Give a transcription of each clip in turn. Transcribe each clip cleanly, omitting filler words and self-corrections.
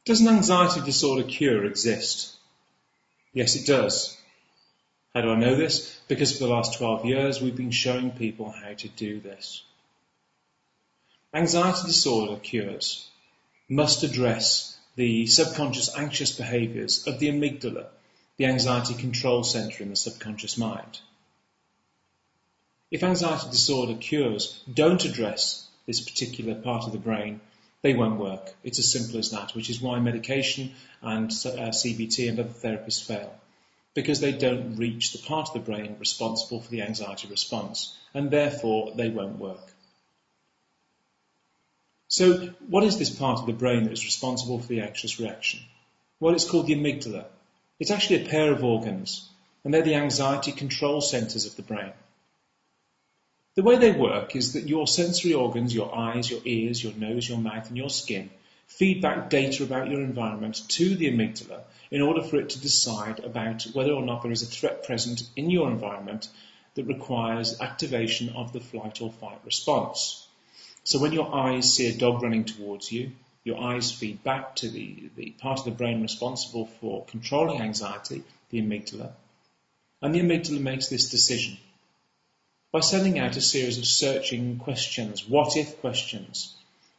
Does an anxiety disorder cure exist? Yes, it does. How do I know this? Because for the last 12 years we've been showing people how to do this. Anxiety disorder cures must address the subconscious anxious behaviours of the amygdala, the anxiety control centre in the subconscious mind. If anxiety disorder cures don't address this particular part of the brain, they won't work. It's as simple as that, which is why medication and CBT and other therapies fail, because they don't reach the part of the brain responsible for the anxiety response, and therefore they won't work. So what is this part of the brain that is responsible for the anxious reaction? Well, it's called the amygdala. It's actually a pair of organs, and they're the anxiety control centres of the brain. The way they work is that your sensory organs, your eyes, your ears, your nose, your mouth and your skin feed back data about your environment to the amygdala in order for it to decide about whether or not there is a threat present in your environment that requires activation of the flight or fight response. So when your eyes see a dog running towards you, your eyes feed back to the part of the brain responsible for controlling anxiety, the amygdala, and the amygdala makes this decision by sending out a series of searching questions, what-if questions,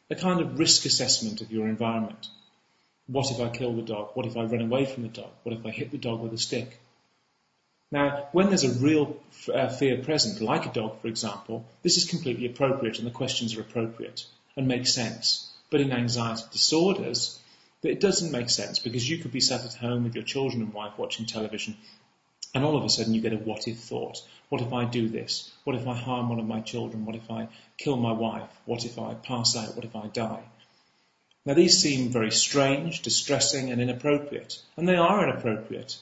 a kind of risk assessment of your environment. What if I kill the dog? What if I run away from the dog? What if I hit the dog with a stick? Now, when there's a real fear present, like a dog, for example, this is completely appropriate and the questions are appropriate and make sense. But in anxiety disorders, it doesn't make sense because you could be sat at home with your children and wife watching television and all of a sudden you get a what-if thought. What if I do this? What if I harm one of my children? What if I kill my wife? What if I pass out? What if I die? Now these seem very strange, distressing and inappropriate. And they are inappropriate.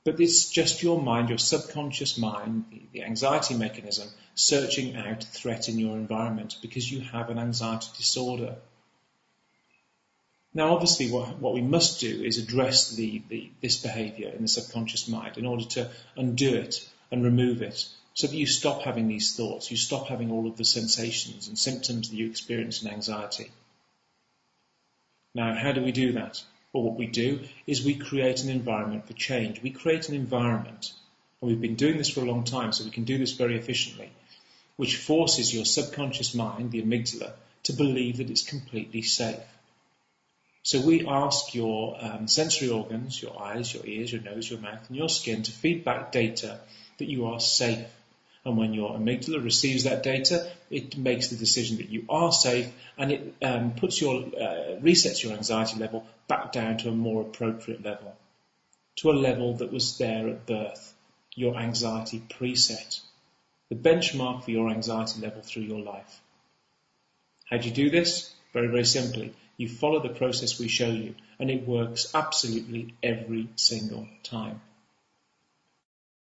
But it's just your mind, your subconscious mind, the anxiety mechanism, searching out threat in your environment because you have an anxiety disorder. Now, obviously, what we must do is address this behaviour in the subconscious mind in order to undo it and remove it so that you stop having these thoughts, you stop having all of the sensations and symptoms that you experience in anxiety. Now, how do we do that? Well, what we do is we create an environment for change. We create an environment, and we've been doing this for a long time, so we can do this very efficiently, which forces your subconscious mind, the amygdala, to believe that it's completely safe. So we ask your sensory organs, your eyes, your ears, your nose, your mouth and your skin to feed back data that you are safe. And when your amygdala receives that data, it makes the decision that you are safe and it resets your anxiety level back down to a more appropriate level, to a level that was there at birth, your anxiety preset, the benchmark for your anxiety level through your life. How do you do this? Very, very simply. You follow the process we show you, and it works absolutely every single time.